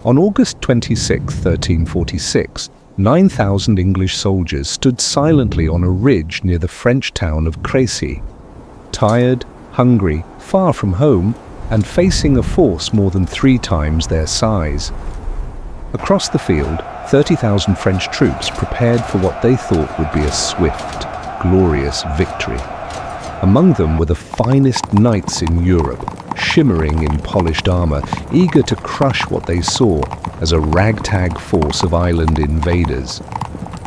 On August 26, 1346, 9,000 English soldiers stood silently on a ridge near the French town of Crécy. Tired, hungry, far from home, and facing a force more than 3 times their size. Across the field, 30,000 French troops prepared for what they thought would be a swift, glorious victory. Among them were the finest knights in Europe, shimmering in polished armor, eager to crush what they saw as a ragtag force of island invaders.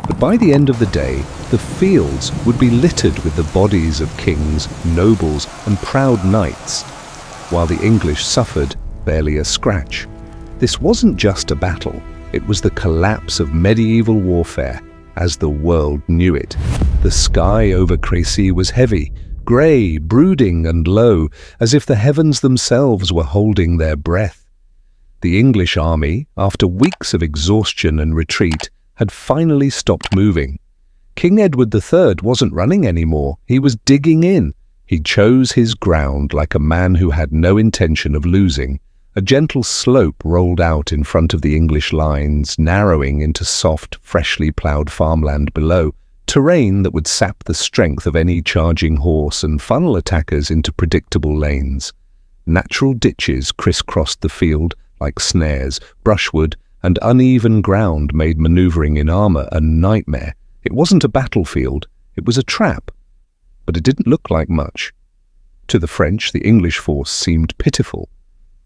But by the end of the day, the fields would be littered with the bodies of kings, nobles, and proud knights, while the English suffered barely a scratch. This wasn't just a battle, it was the collapse of medieval warfare as the world knew it. The sky over Crécy was heavy, grey, brooding and low, as if the heavens themselves were holding their breath. The English army, after weeks of exhaustion and retreat, had finally stopped moving. King Edward III wasn't running anymore, he was digging in. He chose his ground like a man who had no intention of losing. A gentle slope rolled out in front of the English lines, narrowing into soft, freshly ploughed farmland below, terrain that would sap the strength of any charging horse and funnel attackers into predictable lanes. Natural ditches crisscrossed the field like snares, brushwood and uneven ground made maneuvering in armor a nightmare. It wasn't a battlefield, it was a trap. But it didn't look like much. To the French, the English force seemed pitiful.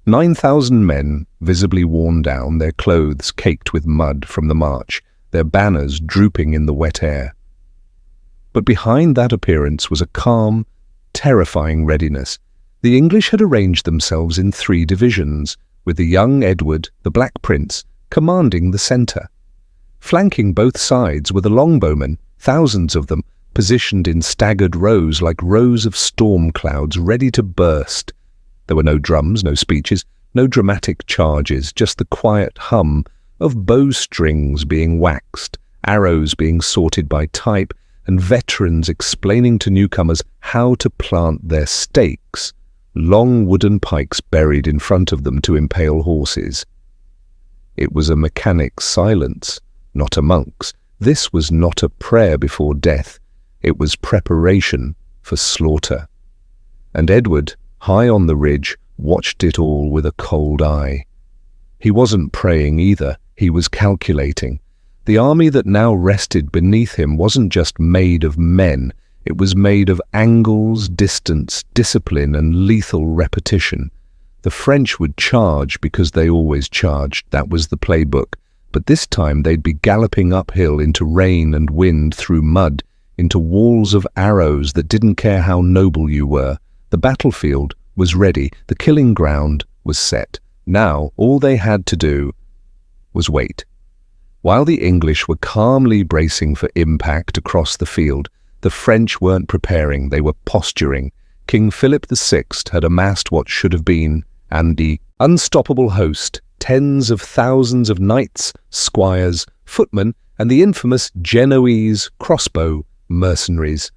9,000 men, visibly worn down, their clothes caked with mud from the march, their banners drooping in the wet air. But behind that appearance was a calm, terrifying readiness. The English had arranged themselves in 3 divisions, with the young Edward, the Black Prince, commanding the centre. Flanking both sides were the longbowmen, thousands of them, positioned in staggered rows like rows of storm clouds ready to burst. There were no drums, no speeches, no dramatic charges, just the quiet hum of bowstrings being waxed, arrows being sorted by type, and veterans explaining to newcomers how to plant their stakes, long wooden pikes buried in front of them to impale horses. It was a mechanic's silence, not a monk's. This was not a prayer before death. It was preparation for slaughter. And Edward, high on the ridge, watched it all with a cold eye. He wasn't praying either, he was calculating. The army that now rested beneath him wasn't just made of men, it was made of angles, distance, discipline, and lethal repetition. The French would charge because they always charged, that was the playbook, but this time they'd be galloping uphill into rain and wind through mud, into walls of arrows that didn't care how noble you were. The battlefield was ready, the killing ground was set. Now all they had to do was wait. While the English were calmly bracing for impact across the field, the French weren't preparing, they were posturing. King Philip VI had amassed what should have been an unstoppable host, tens of thousands of knights, squires, footmen, and the infamous Genoese crossbow mercenaries.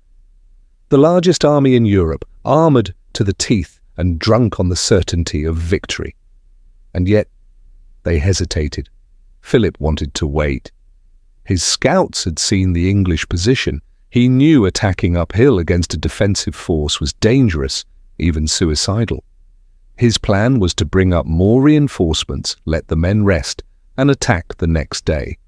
The largest army in Europe, armoured to the teeth and drunk on the certainty of victory. And yet, they hesitated. Philip wanted to wait. His scouts had seen the English position. He knew attacking uphill against a defensive force was dangerous, even suicidal. His plan was to bring up more reinforcements, let the men rest, and attack the next day.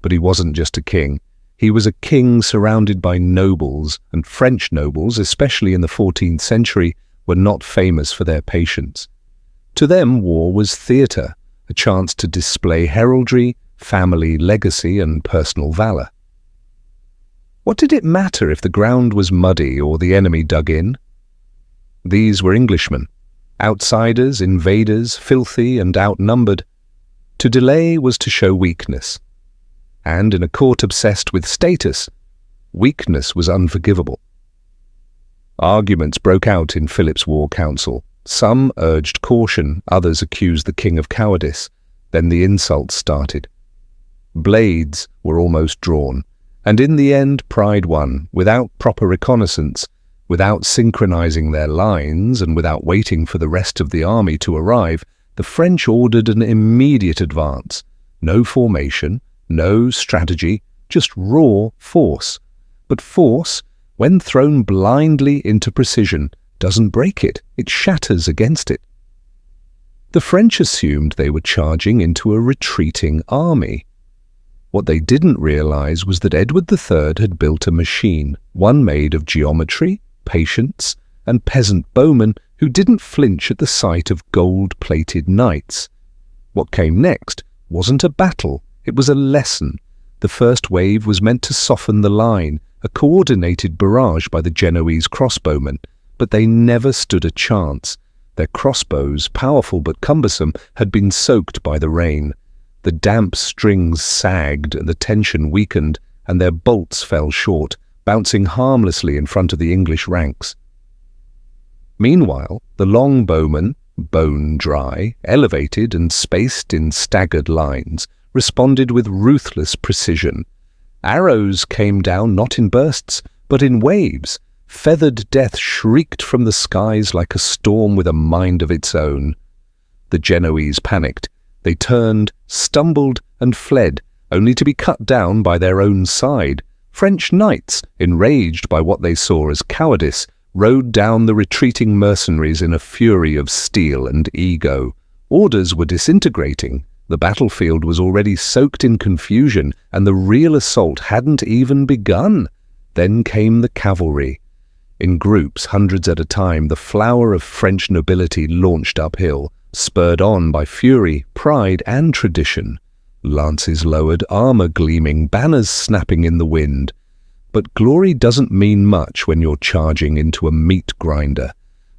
But he wasn't just a king. He was a king surrounded by nobles, and French nobles, especially in the 14th century, were not famous for their patience. To them, war was theatre, a chance to display heraldry, family legacy, and personal valor. What did it matter if the ground was muddy or the enemy dug in? These were Englishmen, outsiders, invaders, filthy and outnumbered. To delay was to show weakness. And in a court obsessed with status, weakness was unforgivable. Arguments broke out in Philip's war council. Some urged caution, others accused the king of cowardice. Then the insults started. Blades were almost drawn, and in the end pride won, without proper reconnaissance, without synchronizing their lines, and without waiting for the rest of the army to arrive. the French ordered an immediate advance. No formation, no strategy, just raw force. But force, when thrown blindly into precision, doesn't break it, it shatters against it. The French assumed they were charging into a retreating army. What they didn't realize was that Edward III had built a machine, one made of geometry, patience, and peasant bowmen who didn't flinch at the sight of gold-plated knights. What came next wasn't a battle, it was a lesson. The first wave was meant to soften the line, a coordinated barrage by the Genoese crossbowmen, but they never stood a chance. Their crossbows, powerful but cumbersome, had been soaked by the rain. The damp strings sagged and the tension weakened, and their bolts fell short, bouncing harmlessly in front of the English ranks. Meanwhile, the longbowmen, bone dry, elevated and spaced in staggered lines, responded with ruthless precision. Arrows came down not in bursts, but in waves. Feathered death shrieked from the skies like a storm with a mind of its own. The Genoese panicked. They turned, stumbled, and fled, only to be cut down by their own side. French knights, enraged by what they saw as cowardice, rode down the retreating mercenaries in a fury of steel and ego. Orders were disintegrating. The battlefield was already soaked in confusion, and the real assault hadn't even begun. Then came the cavalry. In groups, hundreds at a time, the flower of French nobility launched uphill, spurred on by fury, pride, and tradition. Lances lowered, armor gleaming, banners snapping in the wind. But glory doesn't mean much when you're charging into a meat grinder.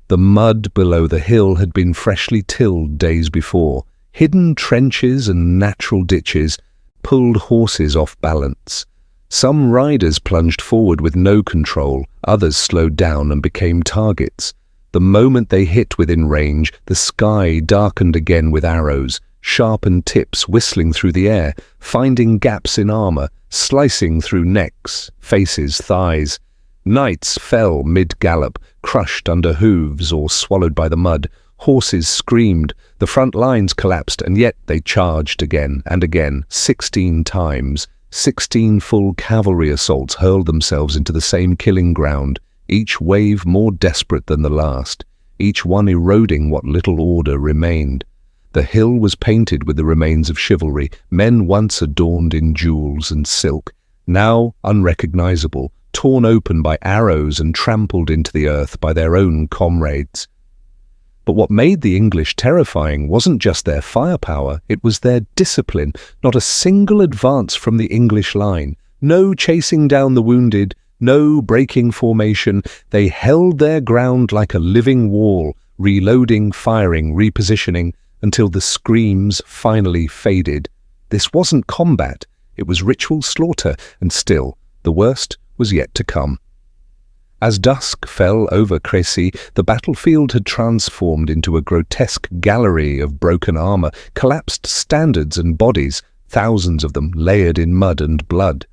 The mud below the hill had been freshly tilled days before. Hidden trenches and natural ditches pulled horses off balance. Some riders plunged forward with no control, others slowed down and became targets. The moment they hit within range, the sky darkened again with arrows, sharpened tips whistling through the air, finding gaps in armor, slicing through necks, faces, thighs. Knights fell mid-gallop, crushed under hooves or swallowed by the mud. Horses screamed, the front lines collapsed, and yet they charged again and again, 16 times. 16 full cavalry assaults hurled themselves into the same killing ground, each wave more desperate than the last, each one eroding what little order remained. The hill was painted with the remains of chivalry, men once adorned in jewels and silk, now unrecognizable, torn open by arrows and trampled into the earth by their own comrades. But what made the English terrifying wasn't just their firepower, it was their discipline. Not a single advance from the English line, no chasing down the wounded, no breaking formation. They held their ground like a living wall, reloading, firing, repositioning, until the screams finally faded. This wasn't combat, it was ritual slaughter, and still, the worst was yet to come. As dusk fell over Crécy, the battlefield had transformed into a grotesque gallery of broken armor, collapsed standards and bodies, thousands of them layered in mud and blood.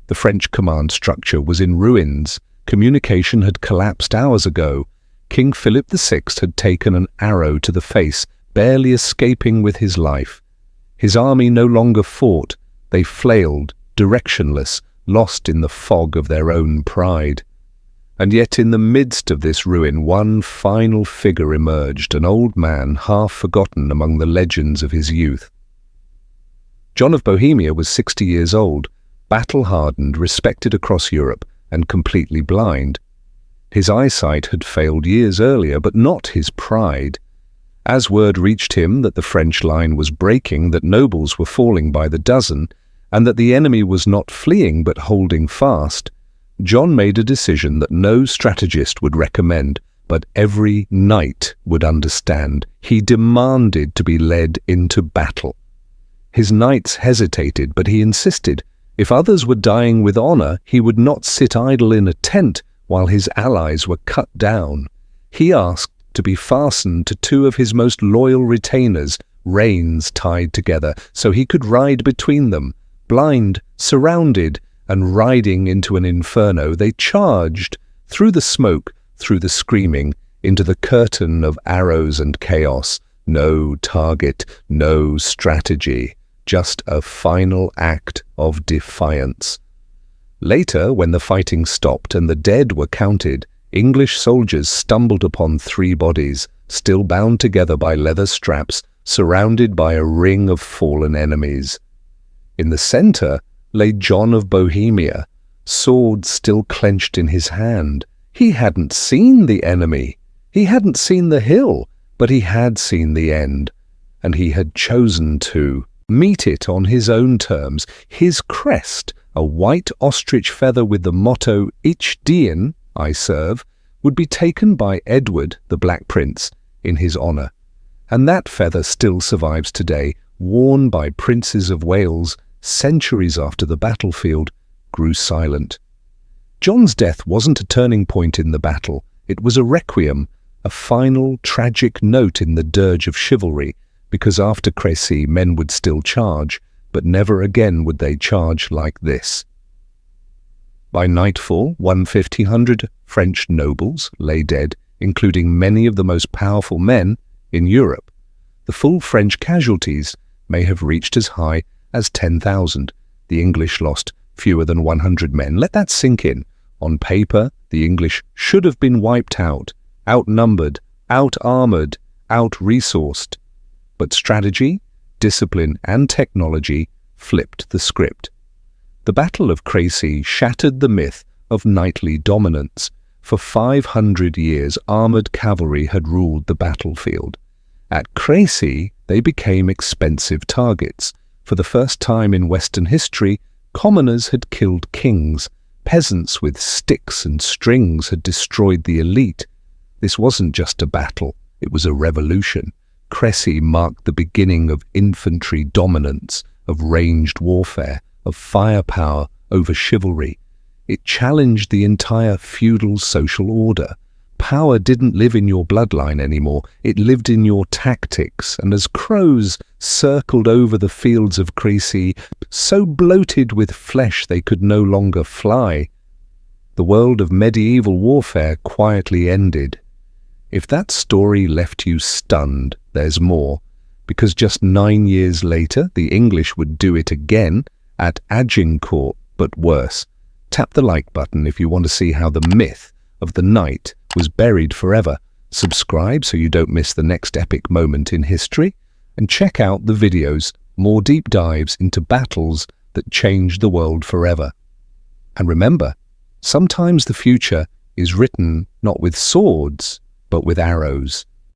The French command structure was in ruins. Communication had collapsed hours ago. King Philip VI had taken an arrow to the face, barely escaping with his life. His army no longer fought. They flailed, directionless, lost in the fog of their own pride. And yet in the midst of this ruin, one final figure emerged, an old man half forgotten among the legends of his youth. John of Bohemia was 60 years old, battle-hardened, respected across Europe, and completely blind. His eyesight had failed years earlier, but not his pride. As word reached him that the French line was breaking, that nobles were falling by the dozen, and that the enemy was not fleeing but holding fast, John made a decision that no strategist would recommend, but every knight would understand. He demanded to be led into battle. His knights hesitated, but he insisted. If others were dying with honor, he would not sit idle in a tent while his allies were cut down. He asked to be fastened to two of his most loyal retainers, reins tied together, so he could ride between them. Blind, surrounded, and riding into an inferno, they charged, through the smoke, through the screaming, into the curtain of arrows and chaos, No target, no strategy, just a final act of defiance. Later, when the fighting stopped and the dead were counted, English soldiers stumbled upon 3 bodies, still bound together by leather straps, surrounded by a ring of fallen enemies. In the center lay John of Bohemia, sword still clenched in his hand. He hadn't seen the enemy. He hadn't seen the hill, but he had seen the end, and he had chosen to meet it on his own terms. His crest, a white ostrich feather with the motto Ich dien, I serve, would be taken by Edward, the Black Prince, in his honour. And that feather still survives today, worn by princes of Wales centuries after the battlefield grew silent. John's death wasn't a turning point in the battle. It was a requiem, a final tragic note in the dirge of chivalry, because after Crécy men would still charge, but never again would they charge like this. By nightfall, 150 French nobles lay dead, including many of the most powerful men in Europe. The full French casualties may have reached as high as 10,000. The English lost fewer than 100 men. Let that sink in. On paper, the English should have been wiped out, outnumbered, out-armored, out-resourced. But strategy, discipline, and technology flipped the script. The Battle of Crécy shattered the myth of knightly dominance. For 500 years, armoured cavalry had ruled the battlefield. At Crécy, they became expensive targets. For the first time in Western history, commoners had killed kings. Peasants with sticks and strings had destroyed the elite. This wasn't just a battle, it was a revolution. Crécy marked the beginning of infantry dominance, of ranged warfare, of firepower over chivalry. It challenged the entire feudal social order. Power didn't live in your bloodline anymore, it lived in your tactics, and as crows circled over the fields of Crécy, so bloated with flesh they could no longer fly, the world of medieval warfare quietly ended. If that story left you stunned, there's more, because just 9 years later the English would do it again at Agincourt, but worse. Tap the like button if you want to see how the myth of the knight was buried forever. Subscribe so you don't miss the next epic moment in history, and check out the videos, more deep dives into battles that changed the world forever. And remember, sometimes the future is written not with swords, but with arrows.